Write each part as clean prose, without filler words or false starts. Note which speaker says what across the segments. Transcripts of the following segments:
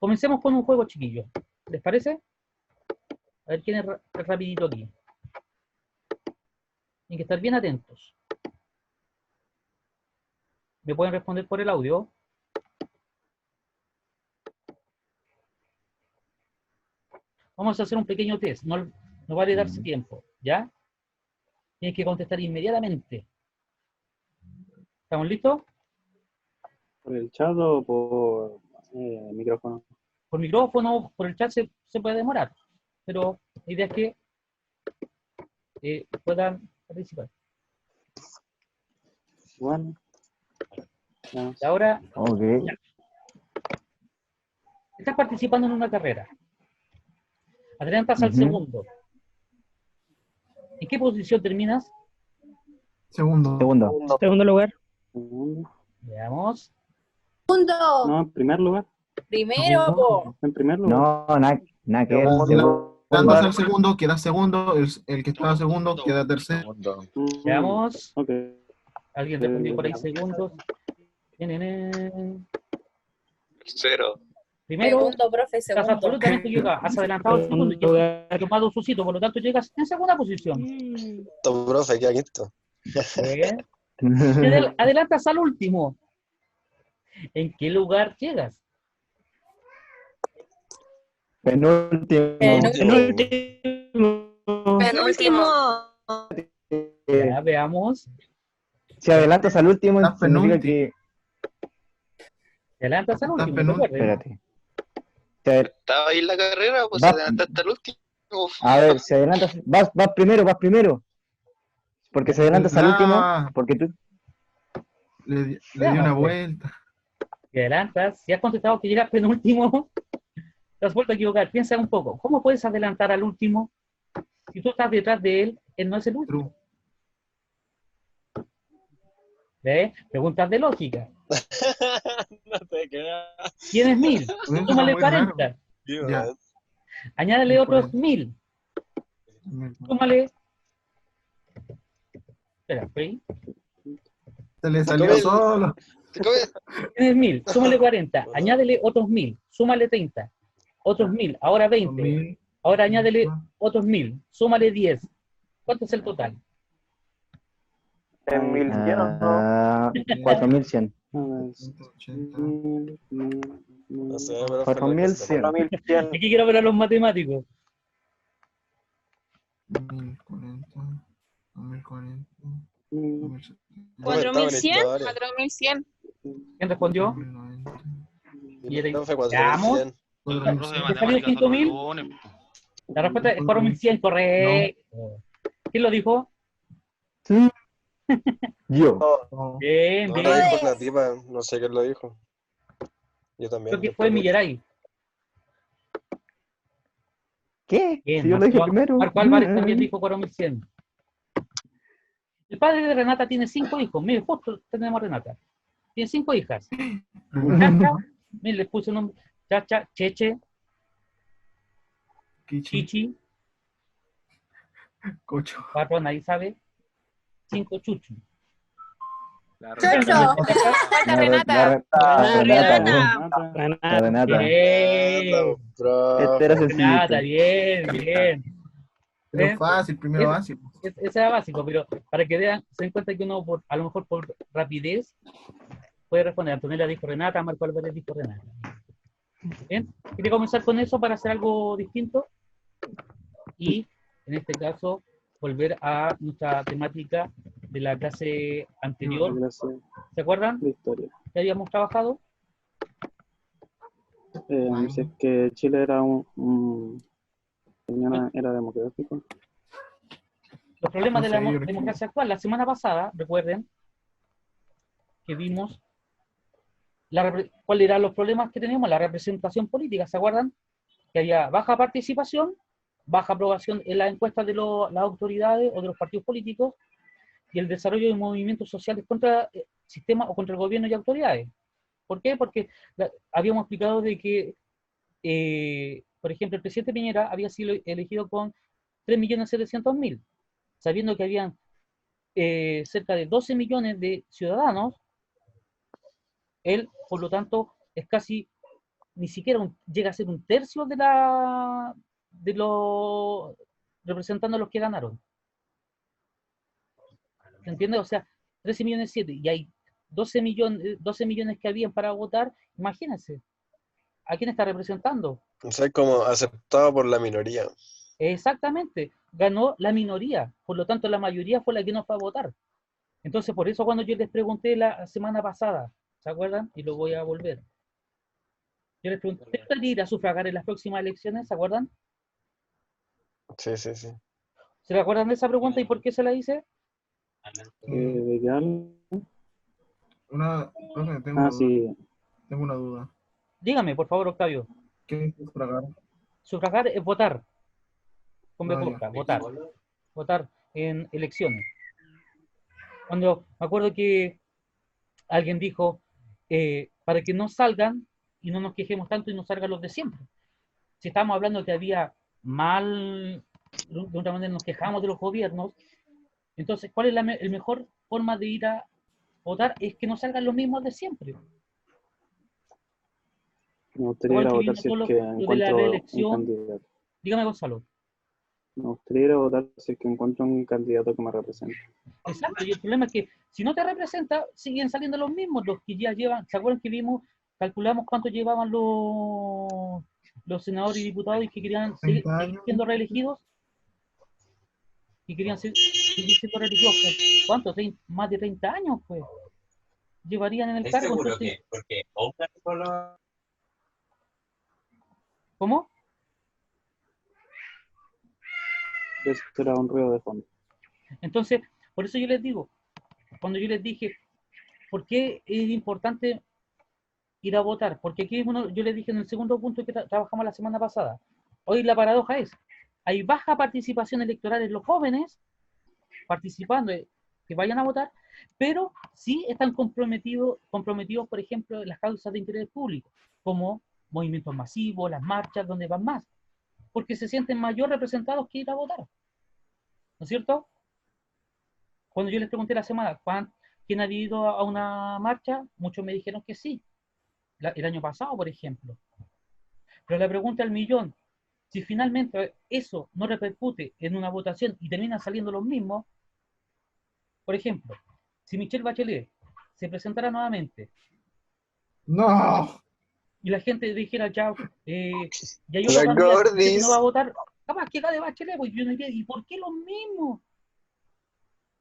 Speaker 1: Comencemos con un juego, chiquillos. ¿Les parece? A ver quién es rapidito aquí. Tienen que estar bien atentos. ¿Me pueden responder por el audio? Vamos a hacer un pequeño test. No vale darse tiempo. ¿Ya? Tienen que contestar inmediatamente. ¿Estamos listos?
Speaker 2: ¿Por el chat o por micrófono?
Speaker 1: Por micrófono, por el chat se puede demorar. Pero la idea es que puedan participar.
Speaker 2: Bueno. Ya.
Speaker 1: Y ahora,
Speaker 3: Ok.
Speaker 1: ya. Estás participando en una carrera. Adelantas al segundo. ¿En qué posición terminas?
Speaker 3: Segundo.
Speaker 4: Segundo lugar.
Speaker 2: Segundo.
Speaker 1: Veamos.
Speaker 5: Segundo.
Speaker 2: No, en primer lugar.
Speaker 5: Primero, po.
Speaker 2: En primer lugar.
Speaker 3: No, nada que ver.
Speaker 6: Adelantas al segundo, queda segundo, el que estaba segundo queda tercero.
Speaker 1: Veamos.
Speaker 2: Ok.
Speaker 1: ¿Alguien respondió por ahí segundos?
Speaker 7: Tercero.
Speaker 1: Primero,
Speaker 5: Segundo, profe,
Speaker 1: estás
Speaker 5: segundo.
Speaker 1: absolutamente equivocado. Has adelantado al segundo y has tomado su sitio, por lo tanto llegas en segunda posición.
Speaker 7: Tom, profe, queda quinto.
Speaker 1: Bien. Adelantas al último. ¿En qué lugar llegas?
Speaker 3: Penúltimo.
Speaker 5: Penúltimo.
Speaker 1: Ya, veamos.
Speaker 3: Si adelantas al último,
Speaker 6: Estás
Speaker 3: significa
Speaker 6: penúltimo.
Speaker 3: que...
Speaker 1: Te adelantas al
Speaker 6: Estás
Speaker 1: último,
Speaker 6: penúltimo.
Speaker 1: recuerden.
Speaker 3: Espérate.
Speaker 7: Estaba ahí en la carrera, pues
Speaker 3: Va-
Speaker 7: se adelantaste al último.
Speaker 3: A ver, si adelantas... Vas primero. Porque si adelantas al último, porque tú...
Speaker 6: Le di
Speaker 1: Veamos,
Speaker 6: una
Speaker 1: pues.
Speaker 6: vuelta.
Speaker 1: Te adelantas. Si has contestado que llegas penúltimo, te has vuelto a equivocar. Piensa un poco. ¿Cómo puedes adelantar al último? Si tú estás detrás de él, él no es el último.
Speaker 6: True.
Speaker 1: ¿Ves? Preguntas de lógica.
Speaker 7: No te quedas.
Speaker 1: Tienes 1000.
Speaker 6: Eso
Speaker 1: Súmale
Speaker 6: está muy raro.
Speaker 1: 40.
Speaker 6: Ya.
Speaker 1: Añádele otros 1000. Súmale. Espera, ¿sí?
Speaker 6: Se le salió solo.
Speaker 1: Tienes 1000. Súmale 40. Añádele otros 1000. Súmale 30. Otros 1000. Ahora 20.
Speaker 6: 2000.
Speaker 1: Ahora añádele otros 1000. Súmale 10. ¿Cuánto es el total?
Speaker 2: En 1100 o no.
Speaker 3: 4100.
Speaker 7: No sé, pero
Speaker 3: 4100.
Speaker 2: 4100.
Speaker 1: Aquí quiero ver a los matemáticos.
Speaker 6: 1040. 2040.
Speaker 5: 4100. 4100.
Speaker 1: ¿Quién respondió?
Speaker 6: 2090.
Speaker 7: Profe,
Speaker 1: Veamos.
Speaker 7: 4100.
Speaker 1: ¿Te salió 5000? La respuesta es 4100, correcto. ¿Quién lo dijo?
Speaker 3: Yo.
Speaker 1: Bien,
Speaker 7: No,
Speaker 1: bien.
Speaker 7: lo dijo una tipa, no sé quién lo dijo. Yo también.
Speaker 1: Creo que fue Millaray.
Speaker 3: ¿Qué?
Speaker 1: Bien,
Speaker 3: Si yo lo dije
Speaker 1: Marco,
Speaker 3: primero.
Speaker 1: Marco Álvarez también dijo 4100. El padre de Renata tiene 5 hijos. Mire, justo tenemos a Renata. Tiene 5 hijas. Chacha, mire, les puse un nombre. Chacha, Cheche,
Speaker 6: Kichi.
Speaker 1: Chichi,
Speaker 6: Cocho.
Speaker 1: 4, nadie sabe. 5, Chuchu.
Speaker 5: Chocho. Falta Renata.
Speaker 3: Renata.
Speaker 1: Bien.
Speaker 3: Este era sencillito.
Speaker 1: Renata, bien, bien.
Speaker 6: Pero fácil, primero básico.
Speaker 1: Ese era básico, pero para que se den cuenta que uno, a lo mejor por rapidez, puede responder. Antonella dijo Renata, Marco Álvarez dijo Renata. Bien, quería comenzar con eso para hacer algo distinto y, en este caso, volver a nuestra temática de la clase anterior. ¿Se acuerdan?
Speaker 2: De historia.
Speaker 1: ¿Que habíamos trabajado?
Speaker 2: Si es que Chile era era democrático.
Speaker 1: Los problemas de la
Speaker 6: No sé,
Speaker 1: democracia actual. La semana pasada, recuerden, que vimos cuáles eran los problemas que teníamos, la representación política, ¿se acuerdan? Que había baja participación, baja aprobación en las encuestas de las autoridades o de los partidos políticos, y el desarrollo de movimientos sociales contra el sistema o contra el gobierno y autoridades. ¿Por qué? Porque habíamos explicado de que, por ejemplo, el presidente Piñera había sido elegido con 3.700.000, sabiendo que habían cerca de 12 millones de ciudadanos. Él, por lo tanto, es casi ni siquiera llega a ser un tercio de los representando a los que ganaron. ¿Se entiende? O sea, 13 millones 7 y hay 12 millones que habían para votar, imagínense, ¿a quién está representando?
Speaker 7: O sea, como aceptado por la minoría.
Speaker 1: Exactamente, ganó la minoría, por lo tanto la mayoría fue la que no fue a votar. Entonces, por eso cuando yo les pregunté la semana pasada, ¿se acuerdan? Y lo voy a volver. Yo les pregunté, ¿usted quiere ir a sufragar en las próximas elecciones? ¿Se acuerdan?
Speaker 7: Sí, sí, sí.
Speaker 1: ¿Se acuerdan de esa pregunta y por qué se la hice?
Speaker 2: ¿De qué hablan?
Speaker 6: Profe,
Speaker 2: Ah, sí.
Speaker 6: tengo una duda.
Speaker 1: Dígame, por favor, Octavio.
Speaker 6: ¿Qué es sufragar?
Speaker 1: Sufragar es votar, con B
Speaker 6: Ah, ya.
Speaker 1: corta, votar en elecciones. Cuando me acuerdo que alguien dijo, para que no salgan y no nos quejemos tanto y no salgan los de siempre. Si estamos hablando que había mal, de otra manera nos quejamos de los gobiernos, entonces, ¿cuál es la mejor forma de ir a votar? Es que no salgan los mismos de siempre.
Speaker 2: Me gustaría ir
Speaker 1: Igual
Speaker 2: a
Speaker 1: que
Speaker 2: votar
Speaker 1: vimos
Speaker 2: si es
Speaker 1: todo
Speaker 2: que
Speaker 1: lo de la
Speaker 2: encuentro un
Speaker 1: reelección.
Speaker 2: candidato.
Speaker 1: Dígame, Gonzalo.
Speaker 2: Me gustaría ir a votar si es que encuentro un candidato que me represente.
Speaker 1: Exacto, y el problema es que si no te representa, siguen saliendo los mismos, los que ya llevan, ¿se acuerdan que vimos, calculamos cuánto llevaban los senadores y diputados y que querían seguir
Speaker 6: 30 años.
Speaker 1: siendo reelegidos? Y querían seguir siendo reelegidos, ¿cuánto? Más de 30 años, pues, llevarían en el cargo. Entonces, ¿cómo?
Speaker 2: Eso era un ruido de fondo.
Speaker 1: Entonces, por eso yo les digo, cuando yo les dije, ¿por qué es importante ir a votar? Porque aquí yo les dije en el segundo punto que trabajamos la semana pasada. Hoy la paradoja es, hay baja participación electoral en los jóvenes participando, que vayan a votar, pero sí están comprometidos, por ejemplo, en las causas de interés público, como movimientos masivos, las marchas, donde van más, porque se sienten mayor representados que ir a votar. ¿No es cierto? Cuando yo les pregunté la semana, ¿quién había ido a una marcha? Muchos me dijeron que sí, el año pasado, por ejemplo. Pero la pregunta al millón, si finalmente eso no repercute en una votación y terminan saliendo los mismos, por ejemplo, si Michelle Bachelet se presentara nuevamente
Speaker 6: No.
Speaker 1: y la gente dijera, ya, ya hay otro
Speaker 7: La
Speaker 1: candidato, usted que no va a
Speaker 7: Gordis.
Speaker 1: votar, capaz que gane Bachelet, pues yo no diría, ¿y por qué los mismos?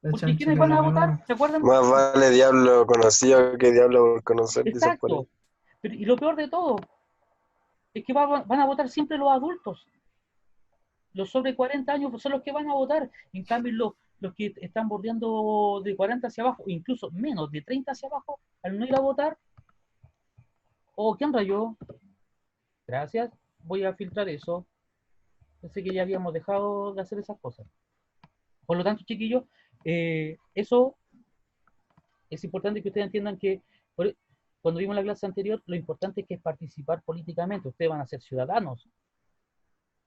Speaker 6: La
Speaker 1: Porque ¿quiénes
Speaker 6: chanchita
Speaker 1: van
Speaker 6: en
Speaker 1: a
Speaker 6: la
Speaker 1: votar?
Speaker 6: mano.
Speaker 1: ¿Se acuerdan?
Speaker 7: Más vale diablo conocido que diablo por conocer, dicen por ahí.
Speaker 1: Exacto. Y lo peor de todo es que van a votar siempre los adultos. Los sobre 40 años son los que van a votar. En cambio, los que están bordeando de 40 hacia abajo, incluso menos de 30 hacia abajo, al no ir a votar, oh, ¿quién rayó? Gracias, voy a filtrar eso. Pensé que ya habíamos dejado de hacer esas cosas. Por lo tanto, chiquillos, eso es importante que ustedes entiendan que cuando vimos la clase anterior, lo importante es que es participar políticamente. Ustedes van a ser ciudadanos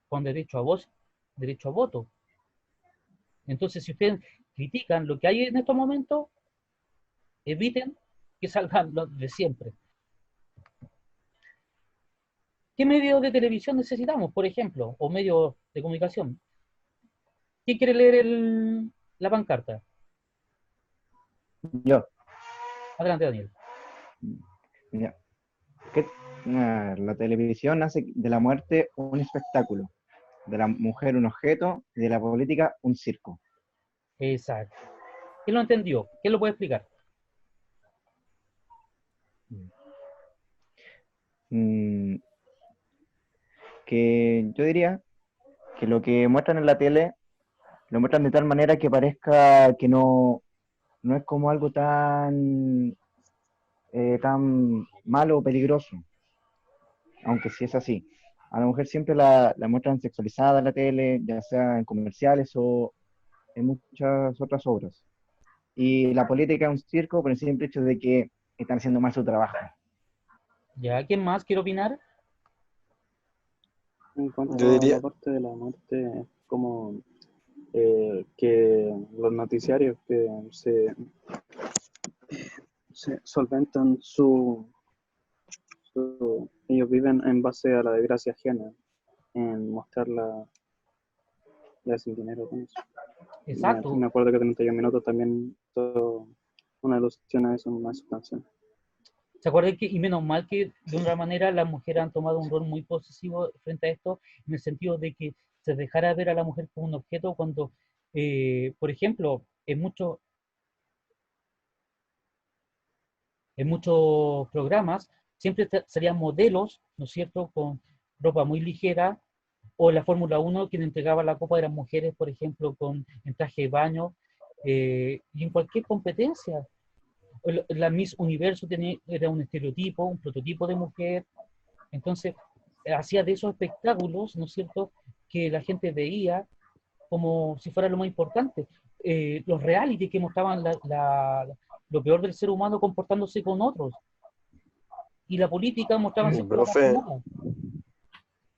Speaker 1: con derecho a voz, derecho a voto. Entonces, si ustedes critican lo que hay en estos momentos, eviten que salgan los de siempre. ¿Qué medios de televisión necesitamos, por ejemplo? O medios de comunicación. ¿Quién quiere leer la pancarta?
Speaker 3: Yo.
Speaker 1: Adelante, Daniel.
Speaker 3: Ya. La televisión hace de la muerte un espectáculo, de la mujer un objeto y de la política un circo.
Speaker 1: Exacto. ¿Quién lo entendió? ¿Quién lo puede explicar?
Speaker 3: Mm, que yo diría que lo que muestran en la tele lo muestran de tal manera que parezca que no es como algo tan malo o peligroso, aunque sí es así. A la mujer siempre la muestran sexualizada en la tele, ya sea en comerciales o en muchas otras obras. Y la política es un circo por el simple hecho de que están haciendo mal su trabajo.
Speaker 1: ¿Ya? ¿Quién más quiere opinar?
Speaker 2: En
Speaker 7: Yo
Speaker 2: cuanto a
Speaker 7: diría,
Speaker 2: la parte de la muerte, es como que los noticiarios que se solventan ellos viven en base a la desgracia ajena, en mostrarla ya sin dinero con eso.
Speaker 1: Exacto.
Speaker 2: Me acuerdo que 31 minutos también una alusión a eso en una de sus canciones.
Speaker 1: ¿Se acuerdan que, y menos mal que de una manera las mujeres han tomado un rol muy posesivo frente a esto, en el sentido de que se dejara ver a la mujer como un objeto cuando, por ejemplo, en muchos programas siempre salían modelos, ¿no es cierto?, con ropa muy ligera, o la Fórmula 1, quien entregaba la copa eran mujeres, por ejemplo, en traje de baño, y en cualquier competencia. La Miss Universo era un estereotipo, un prototipo de mujer. Entonces, hacía de esos espectáculos, ¿no es cierto?, que la gente veía como si fuera lo más importante. Los reality que mostraban lo peor del ser humano comportándose con otros. Y la política mostraban siempre lo más
Speaker 7: Profe,
Speaker 1: malo.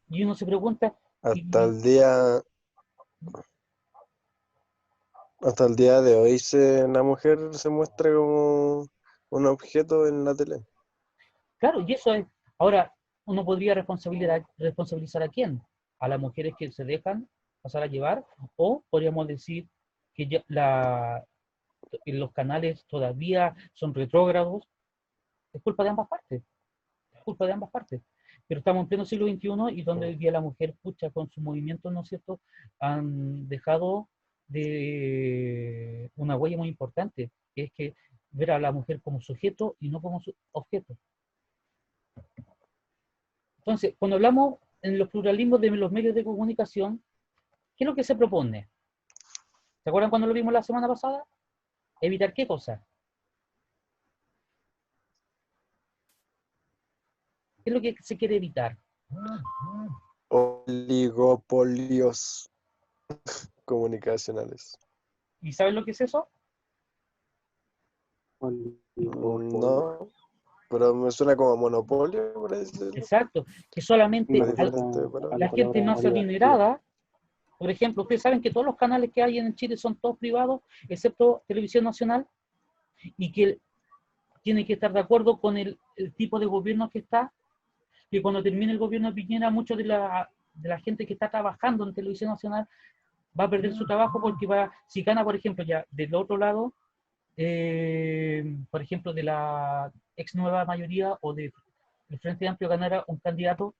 Speaker 1: Y uno se pregunta,
Speaker 7: hasta
Speaker 1: y,
Speaker 7: el día, hasta el día de hoy la mujer se muestra como un objeto en la tele.
Speaker 1: claro, y eso es. Ahora, uno podría responsabilizar a quién, a las mujeres que se dejan pasar a llevar, o podríamos decir que los canales todavía son retrógrados. Es culpa de ambas partes, es culpa de ambas partes. Pero estamos en pleno siglo XXI y donde hoy día la mujer, pucha, con sus movimientos, ¿no es cierto?, han dejado de una huella muy importante, que es que ver a la mujer como sujeto y no como objeto. Entonces, cuando hablamos en los pluralismos de los medios de comunicación, ¿qué es lo que se propone? ¿Se acuerdan cuando lo vimos la semana pasada? ¿Evitar qué cosa? ¿Qué es lo que se quiere evitar?
Speaker 7: Oligopolios comunicacionales.
Speaker 1: ¿Y saben lo que es eso?
Speaker 7: No, pero me suena como monopolio, por así decirlo.
Speaker 1: Exacto, que solamente la gente más adinerada, por ejemplo, ustedes saben que todos los canales que hay en Chile son todos privados, excepto Televisión Nacional, y que tiene que estar de acuerdo con el tipo de gobierno que está, que cuando termine el gobierno de Piñera, mucho de la gente que está trabajando en Televisión Nacional va a perder su trabajo porque si gana, por ejemplo, ya del otro lado, por ejemplo, de la ex nueva mayoría o del Frente Amplio ganara un candidato,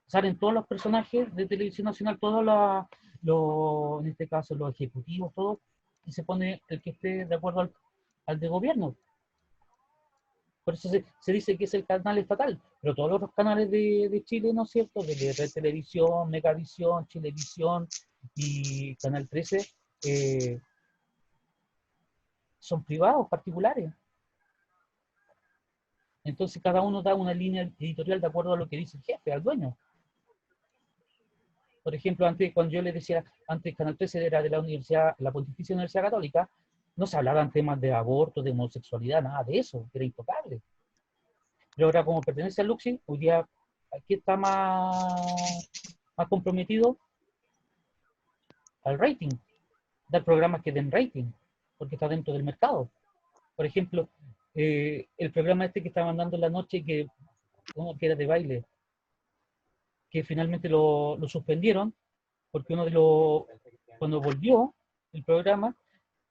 Speaker 1: salen todos los personajes de Televisión Nacional, en este caso los ejecutivos, todos, y se pone el que esté de acuerdo al de gobierno. Por eso se dice que es el canal estatal, pero todos los otros canales de Chile, ¿no es cierto?, de Red Televisión, Megavisión, Chilevisión y Canal 13, son privados, particulares. Entonces cada uno da una línea editorial de acuerdo a lo que dice el jefe, al dueño. Por ejemplo, cuando yo les decía, antes Canal 13 era de la Pontificia Universidad Católica, no se hablaban temas de aborto, de homosexualidad, nada de eso, era intocable. Pero ahora, como pertenece al Luxi, hoy día aquí está más comprometido al rating, dar programas que den rating, porque está dentro del mercado. Por ejemplo, el programa que estaban dando en la noche, que era de baile, que finalmente lo suspendieron, porque cuando volvió el programa,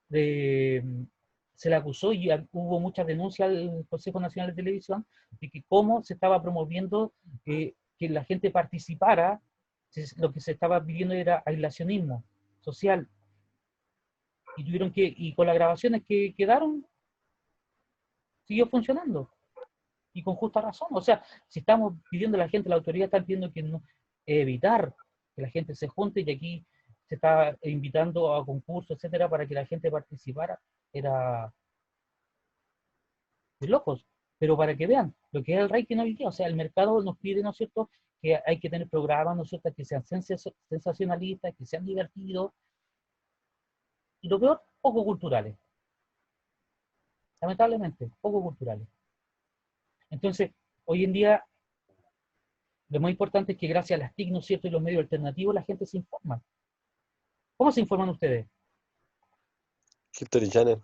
Speaker 1: se le acusó y hubo muchas denuncias al Consejo Nacional de Televisión de que cómo se estaba promoviendo que la gente participara, lo que se estaba viviendo era aislacionismo social. Y con las grabaciones que quedaron, siguió funcionando. Y con justa razón. O sea, si estamos pidiendo a la gente, la autoridad está pidiendo que evitar que la gente se junte, y aquí se está invitando a concursos, etcétera, para que la gente participara, era de locos. Pero para que vean lo que es el rating hoy día, o sea, el mercado nos pide, ¿no es cierto?, que hay que tener programas, ¿no es cierto?, que sean sensacionalistas, que sean divertidos, y lo peor, poco culturales. Lamentablemente, poco culturales. Entonces, hoy en día, lo más importante es que gracias a las TIC, ¿no es cierto?, y los medios alternativos, la gente se informa. ¿Cómo se informan ustedes?
Speaker 7: History Channel.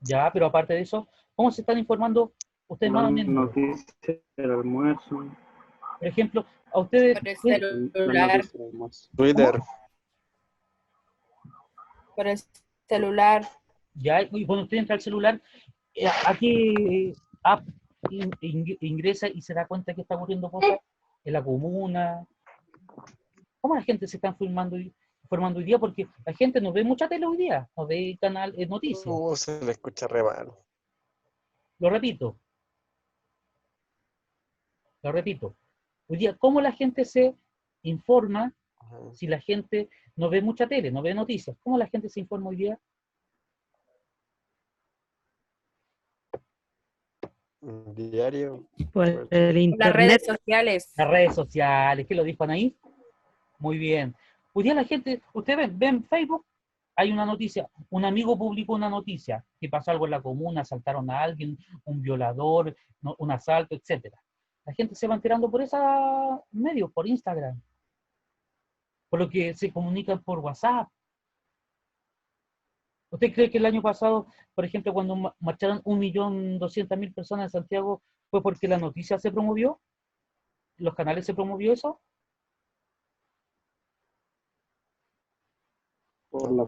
Speaker 1: Ya, pero aparte de eso, ¿cómo se están informando Ustedes más o menos,
Speaker 2: Noticias, el almuerzo,
Speaker 1: por ejemplo, a ustedes,
Speaker 5: Por el
Speaker 2: las
Speaker 5: celular,
Speaker 2: noticias del almuerzo.
Speaker 7: Twitter.
Speaker 5: por el celular.
Speaker 1: ya, y cuando usted entra al celular, ¿a qué app ingresa y se da cuenta que está ocurriendo cosas en la comuna? ¿Cómo la gente se está informando hoy día? Porque la gente no ve mucha tele hoy día, no ve canal noticias.
Speaker 7: Se le escucha re mal.
Speaker 1: Lo repito, lo repito. Hoy día, ¿cómo la gente se informa
Speaker 7: Ajá.
Speaker 1: si la gente no ve mucha tele, no ve noticias? ¿Cómo la gente se informa hoy día?
Speaker 7: Un diario.
Speaker 4: Por el
Speaker 5: Las
Speaker 4: internet.
Speaker 5: redes sociales.
Speaker 1: Las redes sociales, ¿qué lo dijo ahí? Muy bien. Hoy día la gente, ustedes ven Facebook, hay una noticia, un amigo publicó una noticia, que pasó algo en la comuna, asaltaron a alguien, un violador, un asalto, etcétera. La gente se va enterando por esos medios, por Instagram, por lo que se comunican por WhatsApp. ¿Usted cree que el año pasado, por ejemplo, cuando marcharon 1.200.000 personas en Santiago, fue porque la noticia se promovió? ¿Los canales se promovió eso?
Speaker 2: Por la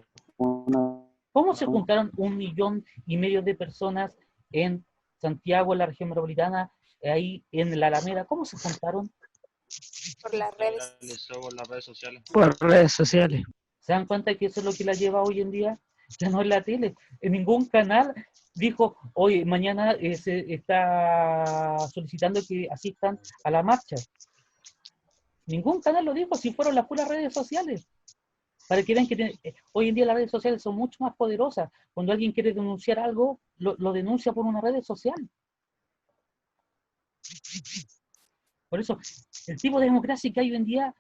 Speaker 1: ¿Cómo se juntaron 1.500.000 de personas en Santiago, en la región metropolitana, ahí en la Alameda? ¿Cómo se juntaron?
Speaker 5: Por las redes.
Speaker 8: Por las redes sociales.
Speaker 4: Por redes sociales.
Speaker 1: ¿Se dan cuenta que eso es lo que la lleva hoy en día? Ya no es la tele. En ningún canal dijo, hoy, mañana se está solicitando que asistan a la marcha. Ningún canal lo dijo, si fueron las puras redes sociales. Para que vean que hoy en día las redes sociales son mucho más poderosas. Cuando alguien quiere denunciar algo, lo denuncia por una red social. Por eso, el tipo de democracia que hay hoy en día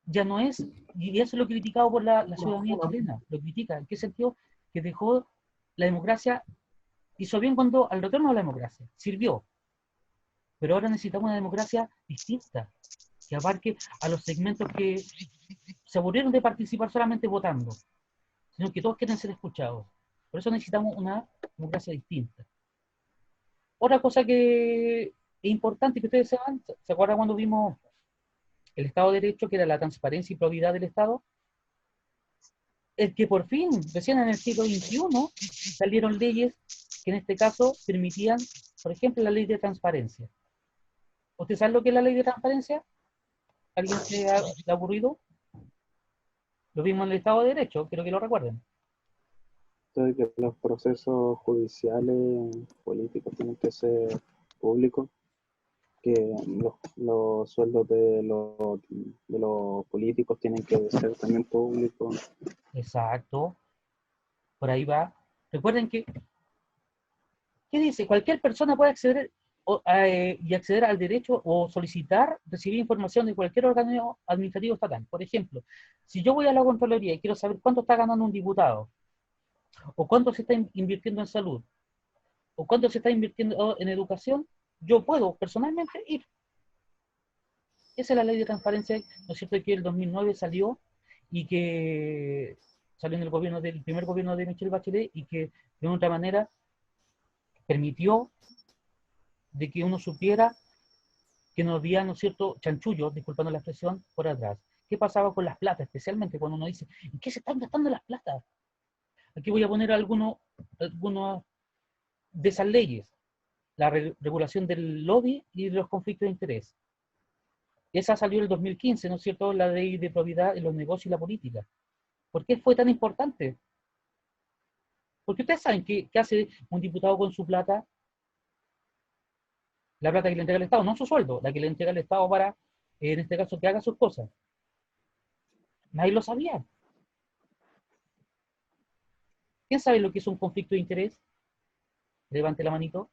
Speaker 1: ya no es, y eso es lo criticado por la ciudadanía chilena, lo critica. ¿En qué sentido? Que dejó la democracia, hizo bien cuando al retorno a la democracia, sirvió. Pero ahora necesitamos una democracia distinta, que abarque a los segmentos que se aburrieron de participar solamente votando, sino que todos quieren ser escuchados. Por eso necesitamos una democracia distinta. Otra cosa que es importante que ustedes sepan, ¿se acuerdan cuando vimos el Estado de Derecho, que era la transparencia y probidad del Estado? El que por fin, recién en el siglo XXI, salieron leyes que en este caso permitían, por ejemplo, la ley de transparencia. ¿Usted sabe lo que es la ley de transparencia? ¿Alguien se ha aburrido? Lo vimos en el Estado de Derecho, quiero que lo recuerden.
Speaker 2: de que los procesos judiciales, políticos tienen que ser públicos, que los sueldos de los políticos tienen que ser también públicos.
Speaker 1: Exacto. Por ahí va. Recuerden que, ¿qué dice? Cualquier persona puede acceder y acceder al derecho o solicitar recibir información de cualquier órgano administrativo estatal. Por ejemplo, si yo voy a la Contraloría y quiero saber cuánto está ganando un diputado, o cuánto se está invirtiendo en salud, o cuánto se está invirtiendo en educación, yo puedo personalmente ir. Esa es la ley de transparencia, ¿no es cierto?, que el 2009 salió y que salió en el gobierno del primer gobierno de Michelle Bachelet y que de otra manera permitió de que uno supiera que no había, ¿no es cierto?, chanchullos, disculpando la expresión, por atrás. ¿Qué pasaba con las platas? Especialmente cuando uno dice, ¿en qué se están gastando las platas? Aquí voy a poner algunos de esas leyes. La regulación del lobby y de los conflictos de interés. Esa salió en el 2015, ¿no es cierto?, la ley de propiedad en los negocios y la política. ¿Por qué fue tan importante? Porque ustedes saben qué hace un diputado con su plata, la plata que le entrega el Estado, no su sueldo, la que le entrega el Estado para, en este caso, que haga sus cosas. Nadie lo sabía. ¿Quién sabe lo que es un conflicto de interés? Levante la manito.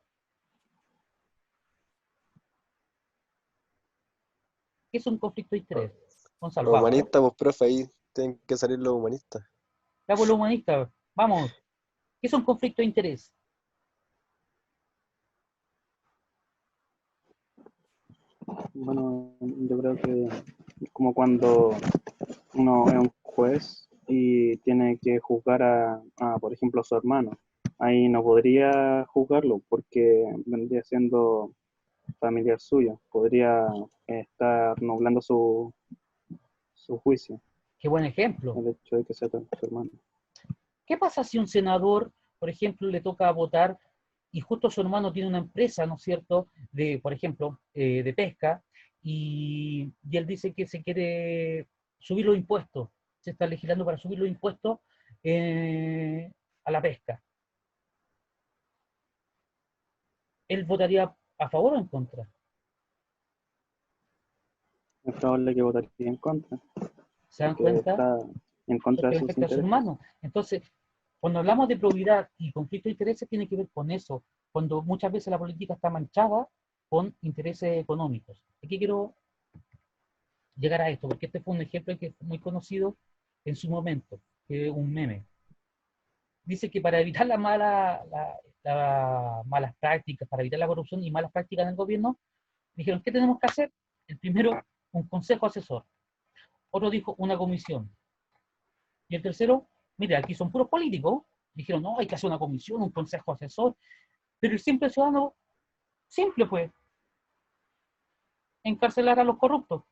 Speaker 1: ¿Qué es un conflicto de interés? Gonzalo,
Speaker 7: Los
Speaker 1: vamos.
Speaker 7: humanistas, pues, profe, ahí tienen que salir los humanistas.
Speaker 1: Ya, pues, los humanistas, vamos. ¿Qué es un conflicto de interés?
Speaker 2: Bueno, yo creo que es como cuando uno es un juez y tiene que juzgar por ejemplo, a su hermano. ahí no podría juzgarlo porque vendría siendo familiar suyo. Podría estar nublando su juicio,
Speaker 1: Qué buen ejemplo.
Speaker 2: el hecho de que sea su hermano.
Speaker 1: ¿Qué pasa si un senador, por ejemplo, le toca votar y justo su hermano tiene una empresa, ¿no es cierto?, de, por ejemplo, de pesca, y él dice que se quiere subir los impuestos, se está legislando para subir los impuestos a la pesca. ¿Él votaría a favor o en contra?
Speaker 2: Es probable que votaría en contra,
Speaker 1: ¿Se dan
Speaker 2: porque
Speaker 1: cuenta?
Speaker 2: está en contra
Speaker 1: Porque
Speaker 2: de
Speaker 1: le
Speaker 2: sus
Speaker 1: afecta a sus
Speaker 2: intereses.
Speaker 1: hermanos. Entonces, cuando hablamos de probidad y conflicto de intereses, tiene que ver con eso, cuando muchas veces la política está manchada con intereses económicos. Aquí quiero llegar a esto, porque este fue un ejemplo que es muy conocido en su momento, que es un meme. Dice que para evitar las malas prácticas, para evitar la corrupción y malas prácticas en el gobierno, dijeron, ¿qué tenemos que hacer? El primero, un consejo asesor. Otro dijo, una comisión. Y el tercero, mire, aquí son puros políticos. Dijeron, no, hay que hacer una comisión, un consejo asesor. Pero el simple ciudadano, simple fue, encarcelar a los corruptos.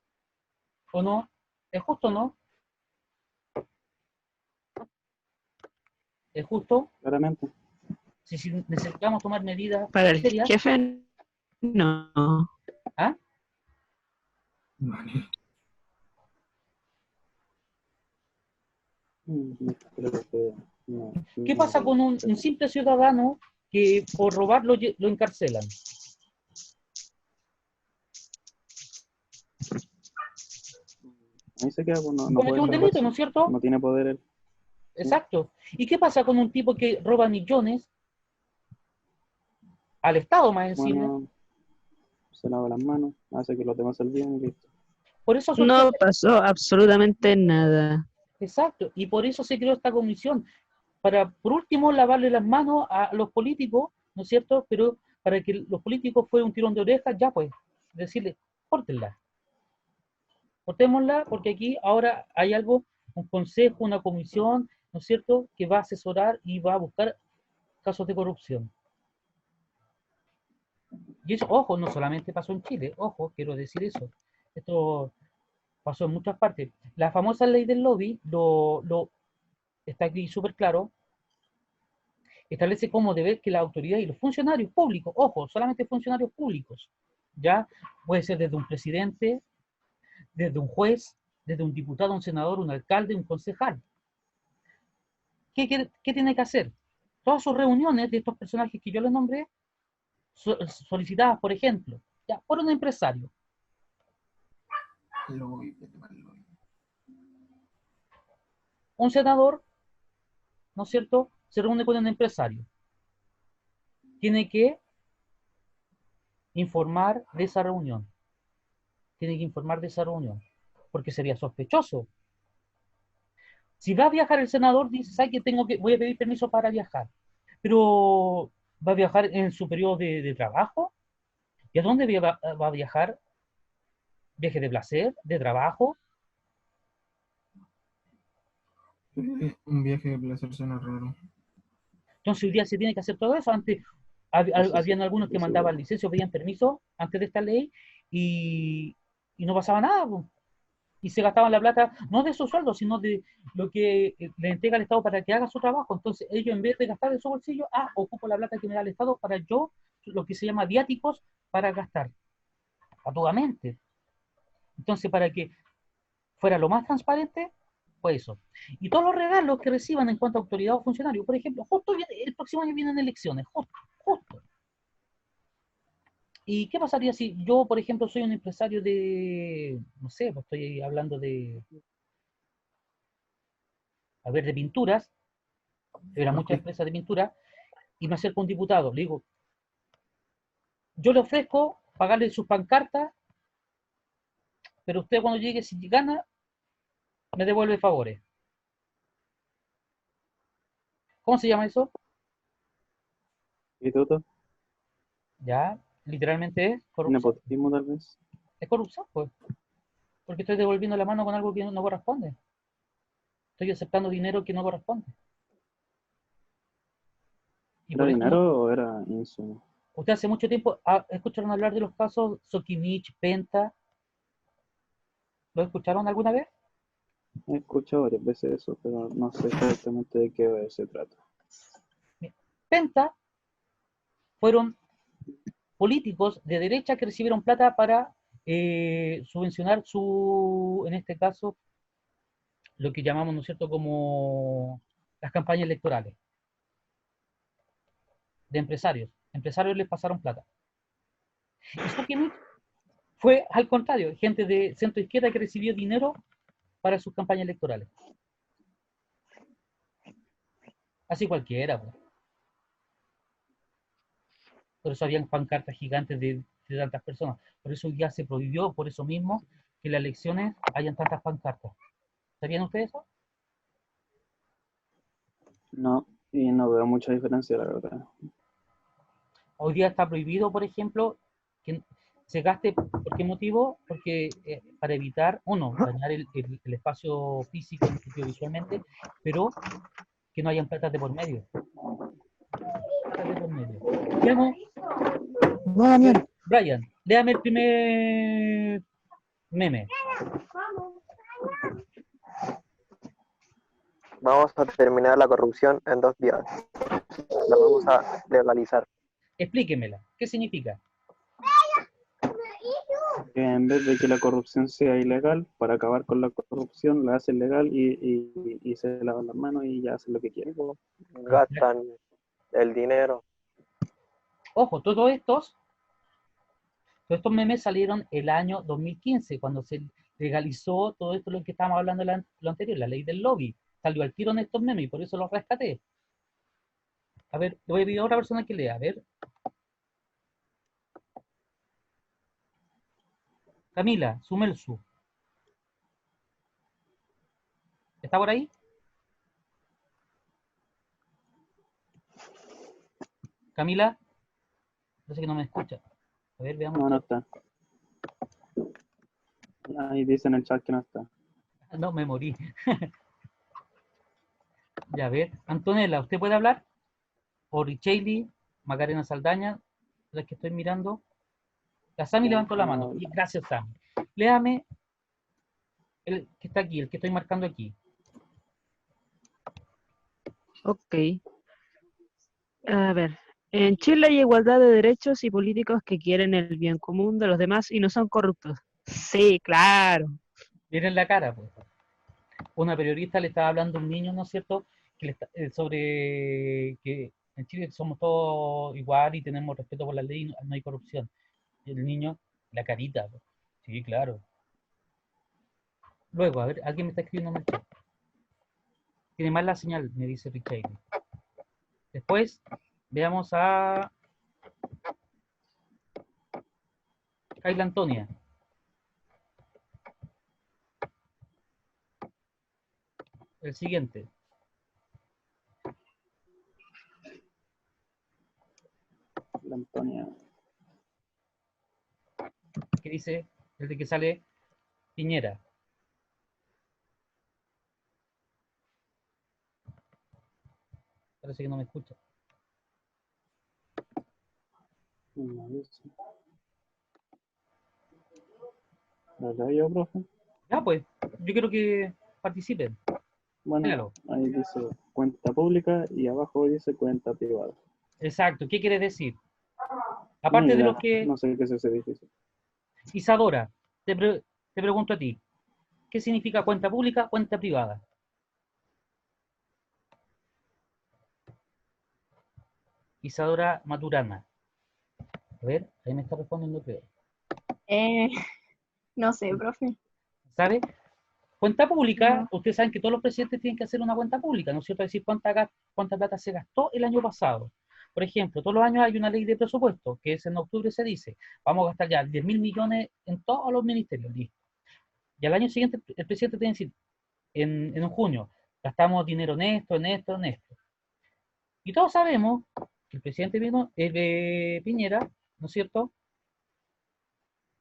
Speaker 1: ¿O no? ¿Es justo o no? ¿Es justo?
Speaker 2: Claramente.
Speaker 1: Si necesitamos tomar medidas
Speaker 4: Para el
Speaker 1: serias,
Speaker 4: jefe, no.
Speaker 1: ¿ah?
Speaker 6: Vale.
Speaker 2: Creo que no,
Speaker 1: ¿Qué
Speaker 2: no
Speaker 1: pasa con un simple ciudadano que por robar lo encarcelan?
Speaker 2: ahí se queda, pues, no
Speaker 1: Cometió
Speaker 2: puede
Speaker 1: un delito, ¿no
Speaker 2: salvarse,
Speaker 1: es cierto?
Speaker 2: no tiene poder él. Sí.
Speaker 1: Exacto. ¿Y qué pasa con un tipo que roba millones al Estado más encima?
Speaker 2: Bueno, se lava las manos, hace que los demás se olviden y listo.
Speaker 1: Por eso
Speaker 4: No pasó absolutamente nada.
Speaker 1: exacto, y por eso se creó esta comisión, para, por último, lavarle las manos a los políticos, ¿no es cierto? Pero para que los políticos fuera un tirón de orejas, ya pues, decirle, córtenla, cortémosla, porque aquí ahora hay algo, un consejo, una comisión, ¿no es cierto?, que va a asesorar y va a buscar casos de corrupción. Y eso, ojo, no solamente pasó en Chile, ojo, quiero decir eso. Esto pasó en muchas partes. La famosa ley del lobby, está aquí súper claro, establece como deber que la autoridad y los funcionarios públicos, ojo, solamente funcionarios públicos, ya puede ser desde un presidente, desde un juez, desde un diputado, un senador, un alcalde, un concejal. ¿Qué tiene que hacer? Todas sus reuniones de estos personajes que yo les nombré, solicitadas, por ejemplo, ya, por un empresario. Un senador, ¿no es cierto?, se reúne con un empresario. Tiene que informar de esa reunión. Tiene que informar de esa reunión. Porque sería sospechoso. Si va a viajar el senador, dice, ¿sabe que voy a pedir permiso para viajar? Pero va a viajar en su periodo de trabajo. ¿Y a dónde va a viajar? ¿Viaje de placer? ¿De trabajo?
Speaker 6: Un viaje de placer suena raro.
Speaker 1: Entonces hoy día se tiene que hacer todo eso. Antes
Speaker 2: Eso sí,
Speaker 1: habían algunos que
Speaker 2: eso
Speaker 1: mandaban
Speaker 2: igual.
Speaker 1: licencias, pedían permiso antes de esta ley y no pasaba nada, po. Y se gastaban la plata no de su sueldo, sino de lo que le entrega el Estado para que haga su trabajo. Entonces ellos en vez de gastar de su bolsillo, ocupo la plata que me da el Estado para yo, lo que se llama viáticos, para gastar, patudamente. Entonces para que fuera lo más transparente, fue eso. Y todos los regalos que reciban en cuanto a autoridad o funcionario, por ejemplo, justo el próximo año vienen elecciones, justo. ¿Y qué pasaría si yo, por ejemplo, soy un empresario de, no sé, pues estoy hablando de, a ver, de pinturas, era muchas
Speaker 6: Ok.
Speaker 1: empresas de pintura, y me acerco a un diputado, le digo, yo le ofrezco pagarle sus pancartas, pero usted cuando llegue, si gana, me devuelve favores. ¿Cómo se llama eso?
Speaker 2: ¿Y Toto?
Speaker 1: Ya, literalmente es corrupción.
Speaker 2: Nepotismo tal vez.
Speaker 1: Es corrupción, pues, porque estoy devolviendo la mano con algo que no corresponde. Estoy aceptando dinero que no corresponde. Y
Speaker 2: ¿Era
Speaker 1: por eso
Speaker 2: dinero o era insumo?
Speaker 1: usted hace mucho tiempo escucharon hablar de los casos Sokimich, Penta. ¿Lo escucharon alguna vez?
Speaker 2: He escuchado varias veces eso, pero no sé exactamente de qué se trata.
Speaker 1: Penta fueron políticos de derecha que recibieron plata para subvencionar en este caso, lo que llamamos, ¿no es cierto?, como las campañas electorales de empresarios. Empresarios les pasaron plata. Y Sokimich fue al contrario, gente de centro izquierda que recibió dinero para sus campañas electorales. Así cualquiera, pues. Por eso habían pancartas gigantes de tantas personas. Por eso ya se prohibió, por eso mismo, que en las elecciones hayan tantas pancartas. ¿Sabían ustedes eso?
Speaker 2: No, y no veo mucha diferencia, la verdad.
Speaker 1: Hoy día está prohibido, por ejemplo, que se gaste. ¿Por qué motivo? Porque para evitar, uno, dañar el espacio físico en el sentido visualmente, pero que no hayan platas de por medio. Platas de por medio. Veamos,
Speaker 3: No, Daniel.
Speaker 1: Brian, léame el primer meme.
Speaker 8: Vamos a terminar la corrupción en 2 días. La vamos a legalizar.
Speaker 1: Explíquemela. ¿Qué significa?
Speaker 2: Que en vez de que la corrupción sea ilegal, para acabar con la corrupción la hacen legal y se lavan las manos y ya hacen lo que quieren.
Speaker 8: Gastan el dinero.
Speaker 1: Ojo, todos estos memes salieron el año 2015, cuando se legalizó todo esto de lo que estábamos hablando lo anterior, la ley del lobby. Salió al tiro en estos memes y por eso los rescaté. A ver, le voy a pedir a otra persona que lea. A ver. Camila, Sumelsu. ¿Está por ahí? Camila. Parece que no me escucha. A ver, veamos.
Speaker 2: No, no está. Ahí dice en el chat que no está.
Speaker 1: No, me morí. Ya, a ver. Antonella, ¿usted puede hablar? O Richeli, Macarena Saldaña, las que estoy mirando. La Sami levantó la mano. Y gracias, Sami. Léame el que está aquí, el que estoy marcando aquí.
Speaker 4: Ok. A ver. En Chile hay igualdad de derechos y políticos que quieren el bien común de los demás y no son corruptos. Sí, claro.
Speaker 1: Miren la cara, pues. Una periodista le estaba hablando a un niño, ¿no es cierto?, sobre que en Chile somos todos igual y tenemos respeto por la ley y no hay corrupción. Y el niño, la carita, pues. Sí, claro. Luego, a ver, alguien me está escribiendo en el chat. Tiene mal la señal, me dice Richard. Después, veamos a Kayla Antonia. El siguiente.
Speaker 2: La Antonia.
Speaker 1: ¿Qué dice? El de que sale Piñera. Parece que no me escucha.
Speaker 2: No dice. ¿La leo yo, profe?
Speaker 1: Ya, pues, yo quiero que participen.
Speaker 2: Bueno,
Speaker 1: Léalo.
Speaker 2: ahí dice cuenta pública y abajo dice cuenta privada.
Speaker 1: Exacto, ¿qué quiere decir?
Speaker 2: Ni
Speaker 1: Aparte de
Speaker 2: idea,
Speaker 1: los que...
Speaker 2: no sé qué es ese edificio.
Speaker 1: Isadora, te pregunto a ti, ¿qué significa cuenta pública, cuenta privada? Isadora Maturana. A ver, ahí me está respondiendo, creo.
Speaker 5: No sé, profe.
Speaker 1: ¿Sabe? Cuenta pública,
Speaker 5: No.
Speaker 1: ustedes saben que todos los presidentes tienen que hacer una cuenta pública, ¿no es cierto? Es decir, cuánta plata se gastó el año pasado. Por ejemplo, todos los años hay una ley de presupuesto, que es en octubre se dice, vamos a gastar ya 10.000 millones en todos los ministerios, listo. Y al año siguiente el presidente tiene que decir, en junio, gastamos dinero en esto, en esto, en esto. Y todos sabemos que el presidente Piñera, ¿no es cierto?,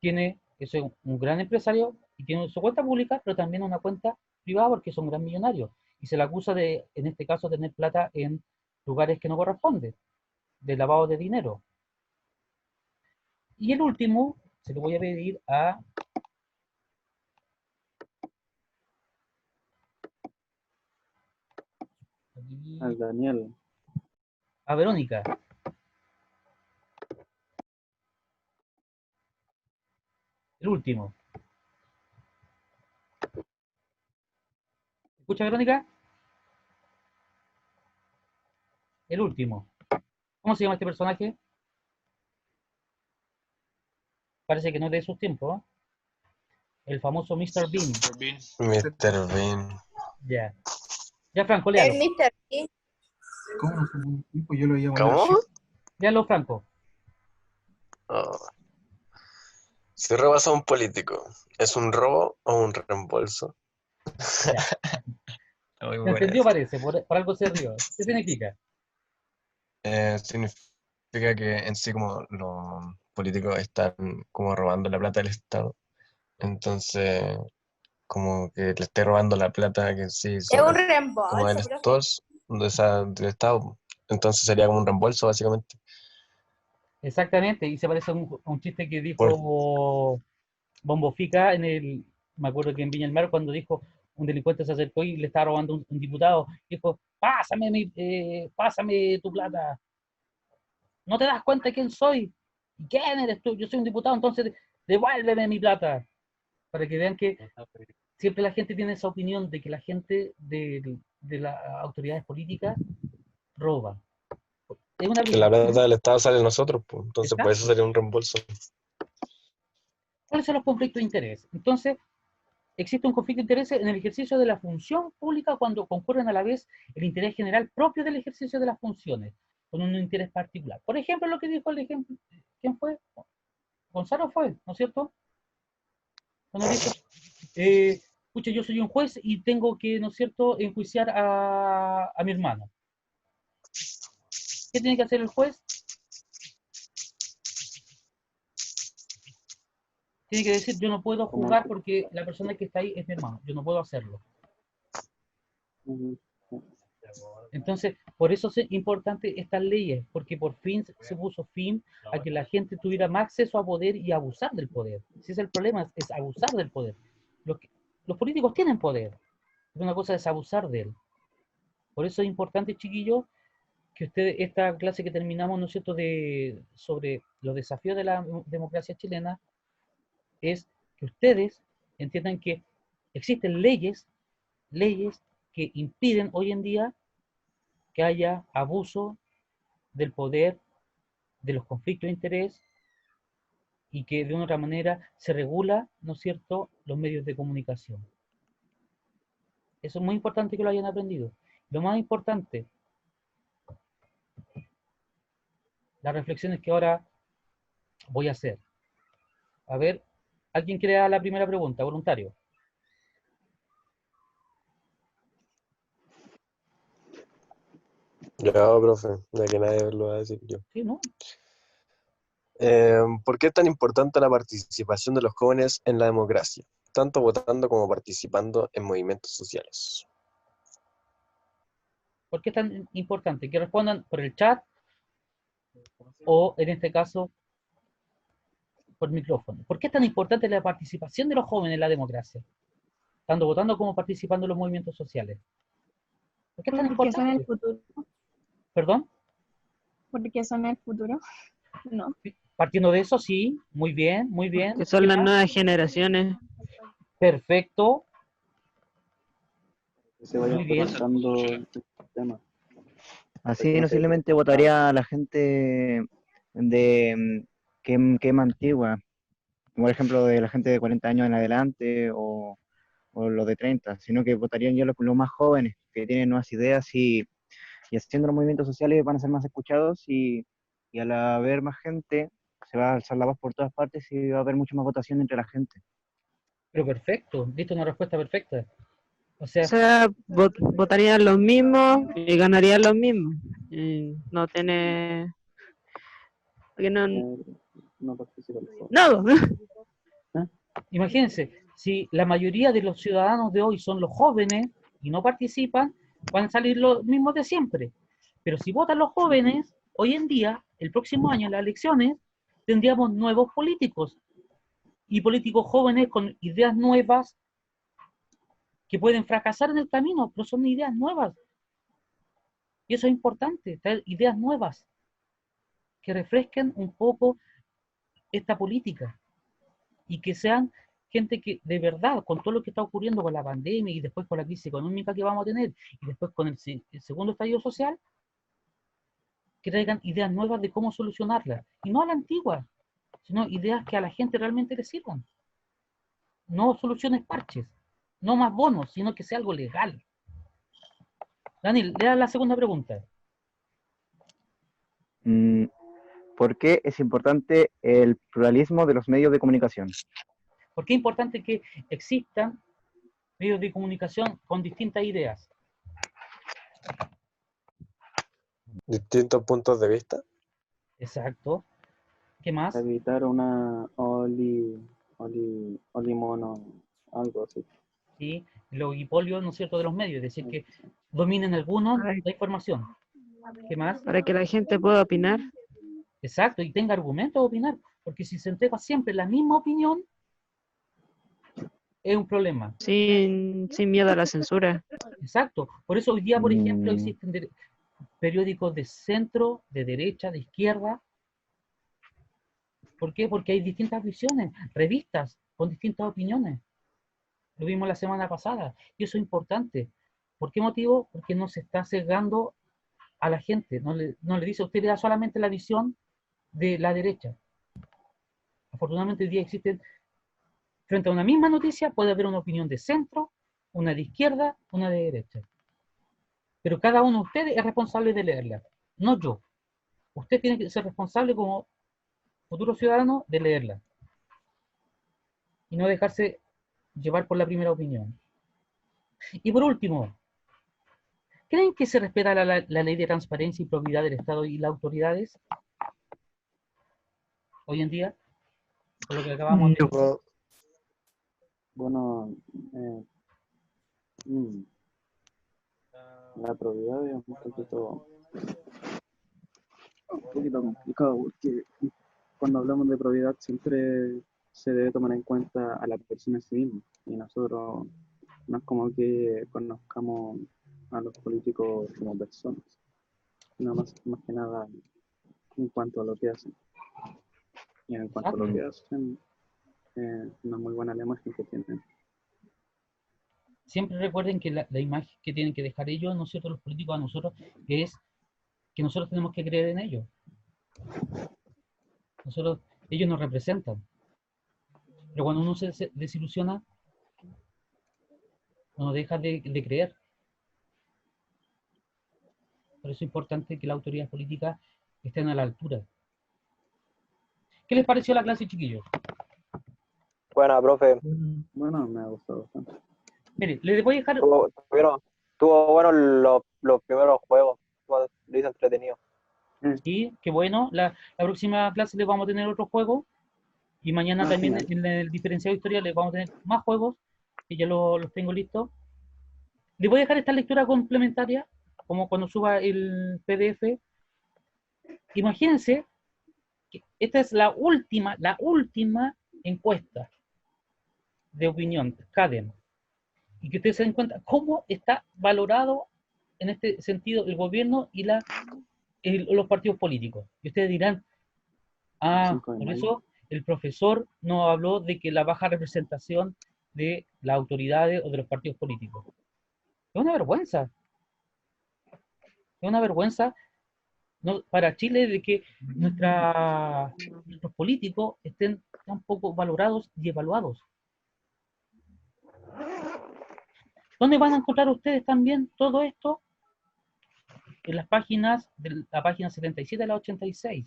Speaker 1: es un gran empresario y tiene su cuenta pública, pero también una cuenta privada porque es un gran millonario. Y se le acusa de, en este caso, tener plata en lugares que no corresponden. de lavado de dinero. Y el último, se lo voy a pedir a
Speaker 2: Al Daniel.
Speaker 1: Verónica. El último. ¿Escucha, Verónica? El último. ¿Cómo se llama este personaje? Parece que no es de esos tiempos, ¿eh? El famoso Mr. Bean.
Speaker 7: Mr. Bean.
Speaker 1: Ya. Ya, Franco,
Speaker 5: El
Speaker 1: léalo.
Speaker 5: Mr. Bean.
Speaker 6: ¿Cómo no fue un tiempo? Yo lo veía cuando era
Speaker 7: ¿Cómo?
Speaker 6: chico.
Speaker 1: Léalo, Franco.
Speaker 7: Oh. Si robas a un político, ¿es un robo o un reembolso?
Speaker 1: Ya.
Speaker 7: Muy
Speaker 1: Se
Speaker 7: buena
Speaker 1: entendió,
Speaker 7: esa.
Speaker 1: parece. Por algo se rió. ¿Qué significa?
Speaker 7: Significa que en sí como los políticos están como robando la plata del Estado. Entonces, como que le esté robando la plata que en sí
Speaker 5: Es un
Speaker 7: como
Speaker 5: reembolso,
Speaker 7: del,
Speaker 5: profe.
Speaker 7: todos, del Estado. Entonces sería como un reembolso, básicamente.
Speaker 1: Exactamente. Y se parece a un chiste que
Speaker 7: Por,
Speaker 1: dijo Bombo Fica me acuerdo que en Viña del Mar, cuando dijo, un delincuente se acercó y le estaba robando un diputado, dijo, pásame tu plata. ¿No te das cuenta de quién soy? ¿Quién eres tú? Yo soy un diputado, entonces devuélveme mi plata. Para que vean que siempre la gente tiene esa opinión de que la gente de las autoridades políticas roba. Es una
Speaker 7: que la
Speaker 1: opinión.
Speaker 7: plata del Estado sale a nosotros, pues. Entonces por eso
Speaker 1: Exacto.
Speaker 7: sería un reembolso.
Speaker 1: ¿Cuáles son los conflictos de interés? Entonces, existe un conflicto de interés en el ejercicio de la función pública cuando concurren a la vez el interés general propio del ejercicio de las funciones, con un interés particular. Por ejemplo, lo que dijo el ejemplo, ¿quién fue? Gonzalo fue, ¿no es cierto? Cuando dijo, pucha, yo soy un juez y tengo que, ¿no es cierto?, enjuiciar a mi hermano. ¿Qué tiene que hacer el juez? Tiene que decir, yo no puedo
Speaker 2: Como,
Speaker 1: juzgar porque la persona que está ahí es mi hermano, yo no puedo hacerlo.
Speaker 2: ujú,
Speaker 1: Entonces, por eso es importante estas leyes, porque por fin se puso fin a que la gente tuviera más acceso a poder y abusar del poder. Si es el problema, es abusar del poder. Los, los políticos tienen poder, pero una cosa es abusar de él. Por eso es importante, chiquillos, que ustedes, esta clase que terminamos, ¿no es cierto?, sobre los desafíos de la democracia chilena, es que ustedes entiendan que existen leyes que impiden hoy en día que haya abuso del poder, de los conflictos de interés, y que de una otra manera se regula, ¿no es cierto?, los medios de comunicación. Eso es muy importante que lo hayan aprendido. Lo más importante, las reflexiones que ahora voy a hacer. A ver, ¿alguien quiere dar la primera pregunta? Voluntario.
Speaker 7: Ya, profe, ya que nadie lo va a decir yo.
Speaker 1: ¿Sí, no?
Speaker 7: ¿Por qué es tan importante la participación de los jóvenes en la democracia, tanto votando como participando en movimientos sociales?
Speaker 1: ¿Por qué es tan importante? Que respondan por el chat o, en este caso, por micrófono. ¿Por qué es tan importante la participación de los jóvenes en la democracia? Tanto votando como participando en los movimientos sociales. ¿Por qué es tan
Speaker 9: Porque son el
Speaker 1: importante?
Speaker 9: futuro.
Speaker 1: ¿Perdón?
Speaker 9: Porque son el futuro. No.
Speaker 1: Partiendo de eso, sí, muy bien, muy bien.
Speaker 4: Que son
Speaker 1: ¿Qué
Speaker 4: las
Speaker 1: más?
Speaker 4: nuevas generaciones.
Speaker 1: Perfecto,
Speaker 2: que se vaya
Speaker 1: muy bien.
Speaker 2: actualizando el tema.
Speaker 3: Así no simplemente votaría a la gente que es más antigua, como por ejemplo de la gente de 40 años en adelante o los de 30, sino que votarían ya los más jóvenes, que tienen nuevas ideas y haciendo los movimientos sociales van a ser más escuchados y al haber más gente se va a alzar la voz por todas partes y va a haber mucha más votación entre la gente.
Speaker 1: Pero perfecto, diste una respuesta perfecta. O
Speaker 4: O
Speaker 1: sea,
Speaker 4: sea, votarían los mismos y ganarían los mismos. Y no tiene... Porque no...
Speaker 2: No participa el foro.
Speaker 4: No.
Speaker 1: imagínense, si la mayoría de los ciudadanos de hoy son los jóvenes y no participan, van a salir los mismos de siempre. Pero si votan los jóvenes, hoy en día, el próximo año, en las elecciones, tendríamos nuevos políticos y políticos jóvenes con ideas nuevas que pueden fracasar en el camino, pero son ideas nuevas. Y eso es importante, traer ideas nuevas que refresquen un poco esta política y que sean gente que de verdad, con todo lo que está ocurriendo con la pandemia y después con la crisis económica que vamos a tener y después con el segundo estallido social, que traigan ideas nuevas de cómo solucionarla. Y no a la antigua, sino ideas que a la gente realmente le sirvan. No soluciones parches, no más bonos, sino que sea algo legal. Daniel, lea la segunda pregunta.
Speaker 3: ¿Por qué es importante el pluralismo de los medios de comunicación?
Speaker 1: ¿Por qué es importante que existan medios de comunicación con distintas ideas?
Speaker 7: Distintos puntos de vista.
Speaker 1: Exacto. ¿Qué más?
Speaker 2: Evitar una mono, algo así.
Speaker 1: Sí, el oligopolio, ¿no es cierto?, de los medios, es decir, que dominen algunos
Speaker 4: Ay.
Speaker 1: la información. ¿Qué más?
Speaker 4: Para que la gente pueda opinar.
Speaker 1: Exacto, y tenga argumentos a opinar, porque si se entrega siempre la misma opinión, es un problema.
Speaker 4: Sin miedo a la censura.
Speaker 1: Exacto, por eso hoy día, por ejemplo,
Speaker 3: Mm,
Speaker 1: existen periódicos de centro, de derecha, de izquierda. ¿Por qué? Porque hay distintas visiones, revistas con distintas opiniones. Lo vimos la semana pasada, y eso es importante. ¿Por qué motivo? Porque no se está sesgando a la gente, no le dice, usted le da solamente la visión de la derecha. Afortunadamente hoy día existen, frente a una misma noticia, puede haber una opinión de centro, una de izquierda, una de derecha. Pero cada uno de ustedes es responsable de leerla, no yo. Usted tiene que ser responsable como futuro ciudadano de leerla. Y no dejarse llevar por la primera opinión. Y por último, ¿creen que se respeta la ley de transparencia y probidad del Estado y las autoridades hoy en día? Por lo que acabamos de decir.
Speaker 2: Bueno, la probidad es un poquito complicado porque cuando hablamos de probidad siempre se debe tomar en cuenta a la persona en sí misma y nosotros no es como que conozcamos a los políticos como personas, sino más que nada en cuanto a lo que hacen. Y en cuanto a lo que hacen, una muy buena la imagen que tienen.
Speaker 1: Siempre recuerden que la imagen que tienen que dejar ellos, nosotros los políticos, a nosotros, es que nosotros tenemos que creer en ellos. Ellos nos representan. Pero cuando uno se desilusiona, uno deja de creer. Por eso es importante que las autoridades políticas estén a la altura. ¿Qué les pareció la clase, chiquillos?
Speaker 8: Buena, profe.
Speaker 2: Bueno, me ha gustado bastante.
Speaker 1: Mire, les voy a dejar...
Speaker 8: Tuvo bueno los primeros juegos. Lo hizo entretenido.
Speaker 1: Sí, qué bueno. La próxima clase les vamos a tener otro juego. Y mañana también
Speaker 2: genial.
Speaker 1: en el diferenciado de historia les vamos a tener más juegos. Que ya los tengo listos. Les voy a dejar esta lectura complementaria, como cuando suba el PDF. Imagínense que esta es la última encuesta de opinión, CADEM. Y que ustedes se den cuenta cómo está valorado en este sentido el gobierno y los partidos políticos. Y ustedes dirán, por eso el profesor no habló de que la baja representación de las autoridades o de los partidos políticos. Es una vergüenza. Es una vergüenza para Chile de que nuestros políticos estén tan poco valorados y evaluados. ¿Dónde van a encontrar ustedes también todo esto? En las páginas, de la página 77 a la 86.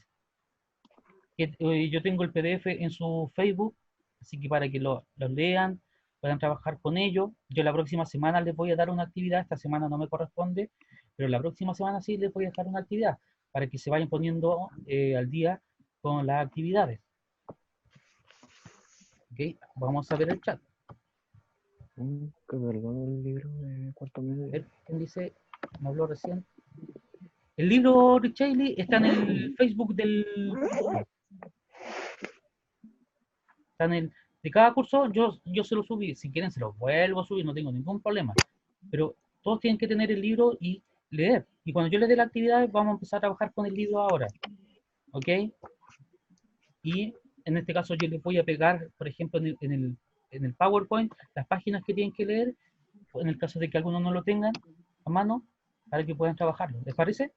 Speaker 1: Yo tengo el PDF en su Facebook, así que para que los lean, puedan trabajar con ellos. Yo la próxima semana les voy a dar una actividad, esta semana no me corresponde, pero la próxima semana sí les voy a dejar una actividad, para que se vayan poniendo al día con las actividades. Ok, vamos a ver el chat.
Speaker 3: ¿Qué verdad el libro de cuarto medio?
Speaker 1: ¿Quién dice? Me habló recién. El libro, Richelli, está en el Facebook del curso. Está en el, de cada curso, yo se lo subí. Si quieren, se los vuelvo a subir, no tengo ningún problema. Pero todos tienen que tener el libro y leer. Y cuando yo les dé la actividad, vamos a empezar a trabajar con el libro ahora. ¿Ok? Y en este caso yo les voy a pegar, por ejemplo, en el PowerPoint, las páginas que tienen que leer, en el caso de que algunos no lo tengan a mano, para que puedan trabajarlo. ¿Les parece?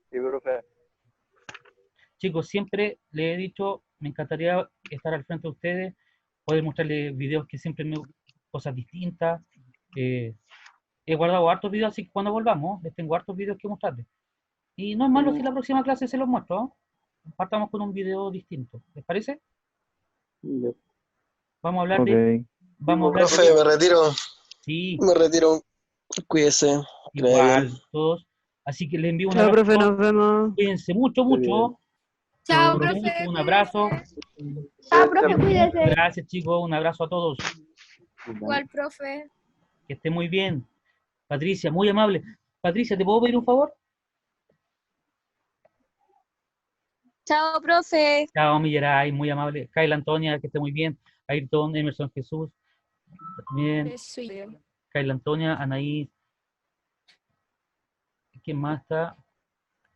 Speaker 8: Sí, profe.
Speaker 1: Chicos, siempre les he dicho, me encantaría estar al frente de ustedes, poder mostrarles videos que siempre me cosas distintas. He guardado hartos videos, así que cuando volvamos, les tengo hartos videos que mostrarles. Y no es malo si la próxima clase se los muestro, ¿no? Partamos con un video distinto. ¿Les parece?
Speaker 2: Ya.
Speaker 1: Vamos a hablar
Speaker 3: Ok.
Speaker 1: vamos a hablar
Speaker 7: Profe, me retiro.
Speaker 1: sí,
Speaker 7: Me retiro. Cuídese. Que le vaya bien.
Speaker 1: igual, todos. Así que les envío un
Speaker 4: Chao,
Speaker 1: abrazo.
Speaker 4: profe, nos vemos.
Speaker 1: Cuídense mucho,
Speaker 2: Muy bien.
Speaker 1: mucho.
Speaker 5: Chao,
Speaker 1: Cuídense
Speaker 5: profe.
Speaker 1: mucho, un abrazo.
Speaker 9: Chao, profe, cuídese.
Speaker 1: Gracias, chicos. Un abrazo a todos.
Speaker 5: Igual, profe.
Speaker 1: Que estén muy bien. Patricia, muy amable. Patricia, ¿te puedo pedir un favor?
Speaker 5: Chao, profe.
Speaker 1: Chao, Millaray, muy amable. Kayla Antonia, que esté muy bien. Ayrton, Emerson Jesús. Bien. Kayla Antonia, Anaí. ¿Quién más está?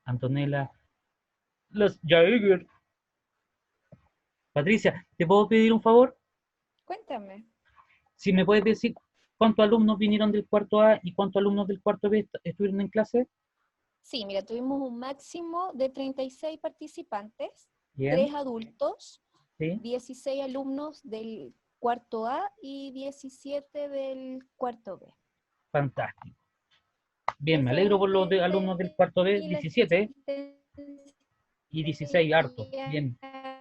Speaker 1: Antonella. Los Jaeger. Patricia, ¿te puedo pedir un favor?
Speaker 5: Cuéntame.
Speaker 1: Si me puedes decir cuántos alumnos vinieron del cuarto A y cuántos alumnos del cuarto B estuvieron en clase.
Speaker 5: Sí, mira, tuvimos un máximo de 36 participantes,
Speaker 1: Bien.
Speaker 5: 3 adultos,
Speaker 1: ¿Sí?
Speaker 5: 16 alumnos del cuarto A y 17 del cuarto B.
Speaker 1: Fantástico. Bien, me alegro por los alumnos del cuarto B, 17 y 16, harto. Bien,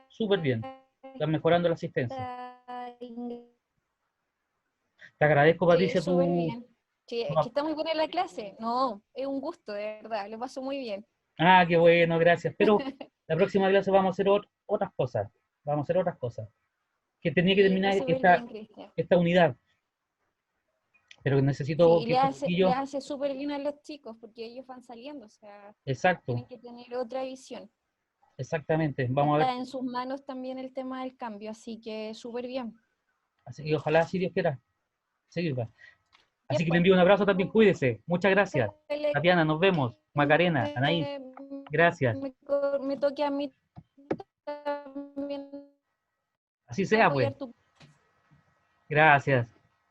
Speaker 1: súper bien. Están mejorando la asistencia. Te agradezco, Patricia,
Speaker 5: Sí, súper
Speaker 1: tu...
Speaker 5: bien. Sí, es que está muy buena la clase. No, es un gusto, de verdad. Lo paso muy bien.
Speaker 1: Ah, qué bueno, gracias. Pero la próxima clase vamos a hacer otras cosas. Vamos a hacer otras cosas. Que tenía que
Speaker 5: Sí,
Speaker 1: terminar
Speaker 5: está súper bien, Cristian.
Speaker 1: esta unidad. Pero necesito
Speaker 5: Sí, y
Speaker 1: que estos
Speaker 5: le
Speaker 1: chiquillos...
Speaker 5: hace súper bien a los chicos porque ellos van saliendo, o sea,
Speaker 1: Exacto,
Speaker 5: tienen que tener otra visión.
Speaker 1: exactamente. Vamos a ver.
Speaker 5: Está en sus manos también el tema del cambio, así que súper bien.
Speaker 1: Así que ojalá, si Dios quiera, sirva. Así que le
Speaker 5: pues.
Speaker 1: envío un abrazo también, cuídese. Muchas gracias. Tatiana, nos vemos. Macarena, Anaí, gracias.
Speaker 5: Me toque a mí también
Speaker 1: Así sea, pues.
Speaker 5: apoyar tu...
Speaker 1: Gracias.